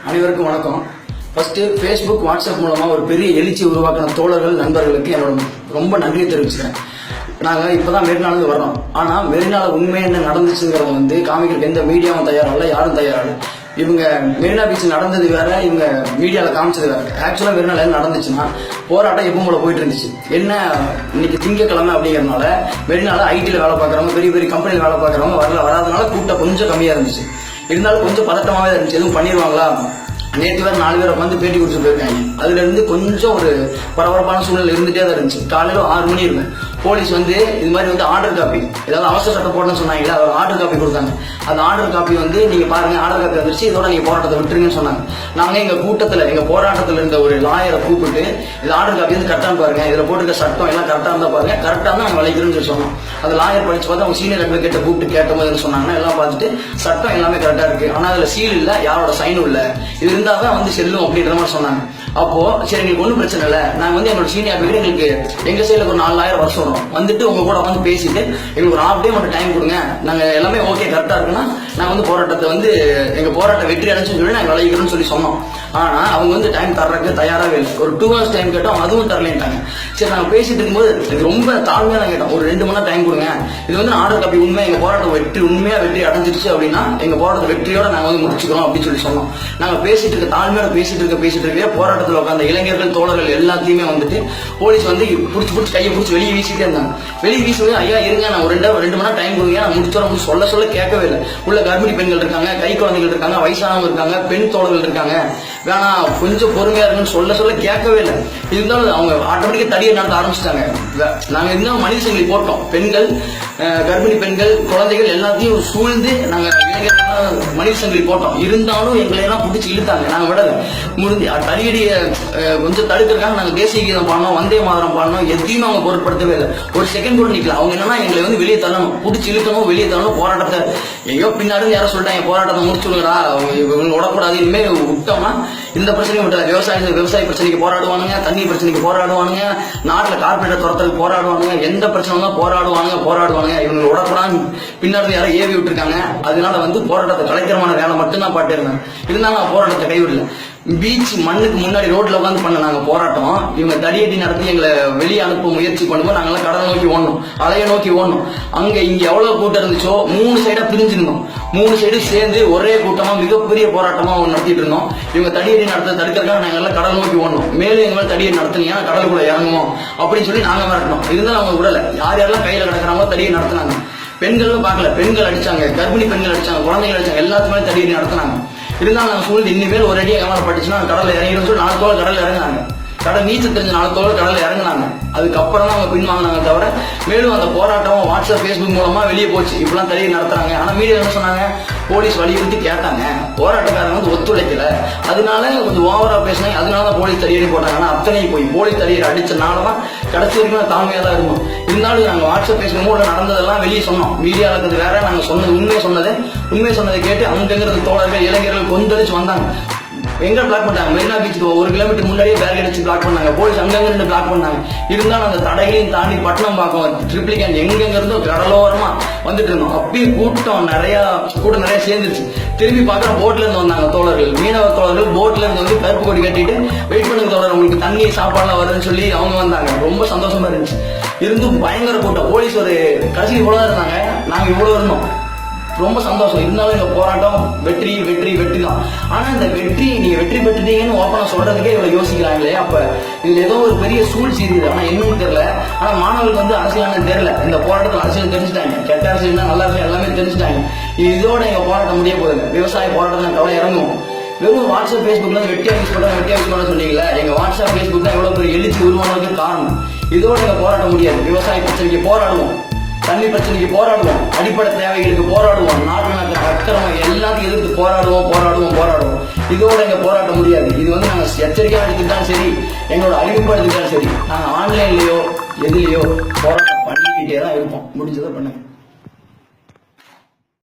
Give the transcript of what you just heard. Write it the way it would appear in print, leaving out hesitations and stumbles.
அனைவருக்கும் வணக்கம். First Facebook, WhatsApp மூலமா ஒரு பெரிய எழுச்சி உருவாக்கின தோழர்கள், நண்பர்களுக்கு என்னோட ரொம்ப நன்றியை தெரிவிச்சுக்கிறேன். நாங்கள் இப்போதான் மெரினாலேருந்து வர்றோம். ஆனால் மெரினால உண்மை என்ன நடந்துச்சுங்கிறத காமிக்கிறதுக்கு எந்த மீடியாவும் தயாராகல, யாரும் தயாராகல. இவங்க மெரினா பீச் நடந்தது வேற, இவங்க மீடியாவில் காமிச்சது வேற. ஆக்சுவலாக மெரினால என்ன நடந்துச்சுன்னா, போராட்டம் எப்பவும் போல போயிட்டு இருந்துச்சு. என்ன இன்னைக்கு திங்கக்கிழமை அப்படிங்கிறதுனால மெரினால ஐடியில் வேலை பார்க்குறவங்க, பெரிய பெரிய கம்பெனியில் வேலை பார்க்குறவங்க வராதனால கூட்டம் கொஞ்சம் கம்மியாக இருந்துச்சு. இருந்தாலும் கொஞ்சம் பதட்டமாகவே இருந்துச்சு. எதுவும் பண்ணிடுவாங்களா? நேற்று வேறு 4 பேரை வந்து பேட்டி கொடுத்து போயிருக்காங்க. அதுல இருந்து கொஞ்சம் ஒரு பரபரப்பான சூழ்நிலை இருந்துட்டே தான் இருந்துச்சு. காலையில 6 மணி இருக்கும், போலீஸ் இது மாதிரி ஆர்டர் காப்பி, ஏதாவது அவசர சட்டம் போடணும்னு சொன்னாங்களே, அது ஆர்டர் காப்பி கொடுத்தாங்க. அந்த ஆர்டர் காப்பி நீங்க பாருங்க, ஆர்டர் காப்பி வந்துருச்சு, இதோட நீங்க போராட்டத்தை விட்டுருங்கன்னு சொன்னாங்க. நாங்க எங்க கூட்டத்துல, எங்க போராட்டத்துல இருந்த ஒரு லாயரை கூப்பிட்டு, இது ஆர்டர் காப்பி கரெக்டான்னு பாருங்க, இதுல போட்டுக்க சட்டம் எல்லாம் கரெக்டா இருந்தா பாருங்க, கரெக்டா தான் நாங்க விளைக்கிறோம்னு சொல்லி சொன்னோம். அந்த லாயர் படிச்சு பார்த்தா அவங்க சீனியர் அட்வொகேட்டை கூப்பிட்டு கேட்ட மாதிரி சொன்னாங்கன்னா, எல்லாம் பார்த்துட்டு சட்டம் எல்லாமே கரெக்டா இருக்கு, ஆனா அதுல சீல் இல்ல, யாரோட சைனும் இல்ல, இது இருந்தாதான் செல்லும் அப்படின்ற மாதிரி சொன்னாங்க. அப்போ சரி, எங்களுக்கு ஒன்றும் பிரச்சனை இல்லை, நாங்கள் எங்களோட சீனியர் அட்வொகேட், எங்களுக்கு எங்க சைடுல ஒரு 4000 வருஷம் வரும், வந்துட்டு உங்க கூட பேசிட்டு எங்களுக்கு ஒரு ½ டே மட்டும் டைம் கொடுங்க, நாங்க எல்லாமே ஓகே கரெக்டா இருக்குன்னா நாங்க போராட்டத்தை எங்க போராட்டம் வெற்றி அடைச்சுன்னு சொல்லி நாங்க விளைக்கிறோம்னு சொல்லி சொன்னோம். ஆனா அவங்க டைம் தர்றதுக்கு தயாராகவே இல்லை. ஒரு 2 hours டைம் கேட்டோம், அதுவும் தரலேன்ட்டாங்க. சரி, நாங்க பேசிட்டு இருக்கும்போது எனக்கு ரொம்ப தாழ்மையா நான் கேட்டோம், ஒரு 2 மணி நேரம் டைம் கொடுங்க, இது ஆர்டர் காப்பி உண்மை, எங்க போராட்டம் உண்மையா வெற்றி அடைஞ்சிருச்சு அப்படின்னா எங்க போராட்ட வெற்றியோட நாங்க முடிச்சுக்கிறோம் அப்படின்னு சொல்லி சொன்னோம். நாங்க பேசிட்டு இருக்க தாழ்மையோட பேசிட்டு இருக்க போராட்டத்தில் உட்கார்ந்த இளைஞர்கள், தோழர்கள் எல்லாத்தையுமே போலீஸ் புடிச்சு கையை பிடிச்சி வெளியே வீசிட்டே இருந்தாங்க. வெளியே வீசும்போது, ஐயா இருங்க, நான் ஒரு 2 மணி நேரம் டைம் கொடுங்க, நான் முடிச்சோம் சொல்ல கேட்கவே இல்லை. உள்ள கர்ப்பிணி பெண்கள் இருக்காங்க, கை குழந்தைகள் இருக்காங்க, வயசானவங்க இருக்காங்க, பெண் தோழர்கள் இருக்காங்க, வேணாம் கொஞ்சம் பொறுமையா இருக்குன்னு சொல்ல கேட்கவே இல்லை. இருந்தாலும் அவங்க ஆட்டோமேட்டிக்கா தடியை நடத்த ஆரம்பிச்சிட்டாங்க. நாங்க இன்னும் மனித சங்கிலி போட்டோம். பெண்கள், கர்ப்பிணி பெண்கள், குழந்தைகள் எல்லாத்தையும் சூழ்ந்து நாங்க மனித சங்கிலி போட்டோம். இருந்தாலும் எங்களை எல்லாம் பிடிச்சி இழுத்தாங்க, நாங்க விடல. முடிஞ்சு தடியடிய கொஞ்சம் தடுக்கிறதுக்காக நாங்க தேசிய கீதம் பாடணும், வந்தே மாதரம் பாடணும், எதையும் அவங்க பொருட்படுத்தவே இல்லை. ஒரு செகண்ட் கூட நிக்கல. அவங்க என்னன்னா எங்களை வெளியே தள்ளணும், பிடிச்சி இழுக்கணும், வெளியே தள்ளணும். போராட்டத்தை எங்கேயோ பின்னாடி யாரும் சொல்லிட்டாங்க, போராட்டத்தை முடிச்சு விடுறா, இவங்க விடக்கூடாது, இனிமேல் விட்டோம்னா இந்த பிரச்சனையும் விட்டாங்க. விவசாய பிரச்சனைக்கு போராடுவானுங்க, தண்ணி பிரச்சனைக்கு போராடுவானுங்க, நாட்டில் கார்பரேட்டர் துரத்துக்கு போராடுவானுங்க, எந்த பிரச்சனை போராடுவானுங்க. இவங்க விடக்கூடாது பின்னாடி யாரும் ஏவி விட்டுருக்காங்க. அதனால போராட்டத்தை கலைக்கிறமான வேலை மட்டும் தான் பாட்டு இருந்தேன். இருந்தாலும் போராட்டத்தை கைவிடல. பீச் மண்ணுக்கு முன்னாடி ரோட்ல பண்ண நாங்க போராட்டம், இவங்க தடியடி நடத்தி எங்களை வெளியே அனுப்ப முயற்சி பண்ணும்போது நாங்கெல்லாம் கடலை நோக்கி ஓடணும், அலையை நோக்கி ஓடணும். அங்க இங்க எவ்வளவு கூட்டம் இருந்துச்சோ 3 சைடா பிரிஞ்சிருந்தோம். 3 சைடு சேர்ந்து ஒரே கூட்டமா மிகப்பெரிய போராட்டமா நடத்திட்டு இருந்தோம். இவங்க தடியடி நடத்த தடுக்கிறதுக்காக நாங்க எல்லாம் கடல் நோக்கி ஓடணும். மேலும் எங்க மேல தடியடி நடத்தினீங்க, கடலுக்குள்ள இறங்குவோம் அப்படின்னு சொல்லி நாங்க மிரட்டணும். இருந்தாலும் அவங்க விடல. யாரெல்லாம் கையில கிடக்குறாங்களோ தடியை நடத்தினாங்க. பெண்களும் பார்க்கல, பெண்கள் அடிச்சாங்க, கர்ப்பிணி பெண்கள் அடிச்சாங்க, குழந்தைகள் அடிச்சாங்க, எல்லாத்துக்குமே தடியடி நடத்தினாங்க. இருந்தாலும் நாங்கள் சூழ்ந்து இனிமேல் ஒரு அடியாக கவலைப்பட்டுச்சுன்னா கடல்ல இறங்கிடும் சொல்லி 4 தோழர் கடல்ல இறங்கினாங்க. கடல் நீச்சல் தெரிஞ்ச 4 தோழர் கடல்ல இறங்கினாங்க. அதுக்கப்புறம் தான் அவங்க பின்வாங்கினாங்க தவிர, மேலும் அந்த போராட்டம் வாட்ஸ்அப், ஃபேஸ்புக் மூலமா வெளியே போச்சு. இப்பெல்லாம் தடியை நடத்துறாங்க. ஆனா மீடியா என்ன சொன்னாங்க, போலீஸ் வலியுறுத்தி கேட்டாங்க, போராட்டக்காரங்க ஒத்துழைக்கல, அதனால கொஞ்சம் ஓவரா பேசினாங்க, அதனாலதான் போலீஸ் தடியடி போட்டாங்க. ஆனா அத்தனை போய் போலீஸ் தடியடி அடிச்சனாலதான் கடைசி வரைக்கும் தாழ்மையா தான் இருக்கும். இருந்தாலும் நாங்க வாட்ஸ்அப், ஃபேஸ்புக் மூலம் நடந்ததெல்லாம் வெளியே சொன்னோம். மீடியா இருக்கிறது வேற, நாங்க சொன்னது உண்மை சொன்னதை கேட்டு அங்கிருந்து தோழர்கள், இளைஞர்கள் கொந்தளிச்சு வந்தாங்க. எங்க பிளாக் பண்ணாங்க, மெரினா பீச்சுக்கு 1 கிலோமீட்டர் முன்னாடியே பேரிகேட் வச்சு பிளாக் பண்ணாங்க. போலீஸ் அங்கங்க இருந்து பிளாக் பண்ணாங்க. இருந்தாலும் அந்த தடைகளையும் தாண்டி பட்டணம் பார்க்கும், ட்ரிப்ளிகேன் எங்கெங்க இருந்தோ கடலோரமா வந்துட்டு இருந்தோம். அப்பயும் கூட்டம் நிறைய சேர்ந்துருச்சு. திரும்பி பார்க்குற போட்ல இருந்து வந்தாங்க தோழர்கள், மீனவ தோழர்கள் போட்ல இருந்து கருப்பு கொடி கட்டிட்டு வெயிட் பண்ணுங்க தோழர், உங்களுக்கு தண்ணி சாப்பாடுலாம் வருதுன்னு சொல்லி அவங்க வந்தாங்க. ரொம்ப சந்தோஷமா இருந்துச்சு. இருந்தும் பயங்கர கூட்டம். போலீஸ் ஒரு கடைசி இவ்வளவுதான் இருந்தாங்க, நாங்க இவ்வளவு இருந்தோம். ரொம்ப சந்தோஷம். இருந்தாலும் எங்க போராட்டம் வெற்றி தான். ஆனா இந்த நீங்க வெற்றி பெற்றுட்டீங்கன்னு ஓப்பனா சொல்றதுக்கே இவ்வளவு யோசிக்கிறாங்களே, அப்ப இதுல ஏதோ ஒரு பெரிய சூழ்ச்சி இருக்குது. ஆனா என்னன்னு தெரியல. ஆனா மாணவர்களுக்கு அரசியல் தெரியல. இந்த போராட்டத்தில் அரசியல் தெரிஞ்சுட்டாங்க, கெட்ட அரசியல் நல்ல அரசியல் எல்லாமே தெரிஞ்சுட்டாங்க. இதோட எங்க போராட்டம் முடிய போகுது. விவசாய போராட்டத்தில் கவலை இறங்கும். வெறும் வாட்ஸ்அப், ஃபேஸ்புக்ல வெட்டியா யூஸ் பண்ண சொன்னீங்களா, எங்க வாட்ஸ்அப், ஃபேஸ்புக் தான் எவ்வளவு பெரிய எழுச்சி உருவானதுக்கு காரணம். இதோட எங்க போராட்டம் முடியாது. விவசாய பிரச்சனைக்கு போராடுவோம், தண்ணி பிரச்சனைக்கு போராடுவோம், அடிப்படை தேவைகளுக்கு போராடுவோம், நாட்டு நடக்கிற அக்கிரமம் எல்லாத்தையும் எதிர்த்து போராடுவோம். இதோட எங்க போராட்டம் முடியாது. இது நாங்க எச்சரிக்கையா எடுத்துக்கிட்டாலும் சரி, எங்களோட அறிவிப்பா எடுத்துக்கிட்டாலும் சரி, நாங்க ஆன்லைன்லயோ எதுலயோ போராட்டம் பண்ணிக்கிட்டே தான் இருப்போம். முடிஞ்சதை பண்ணுங்க.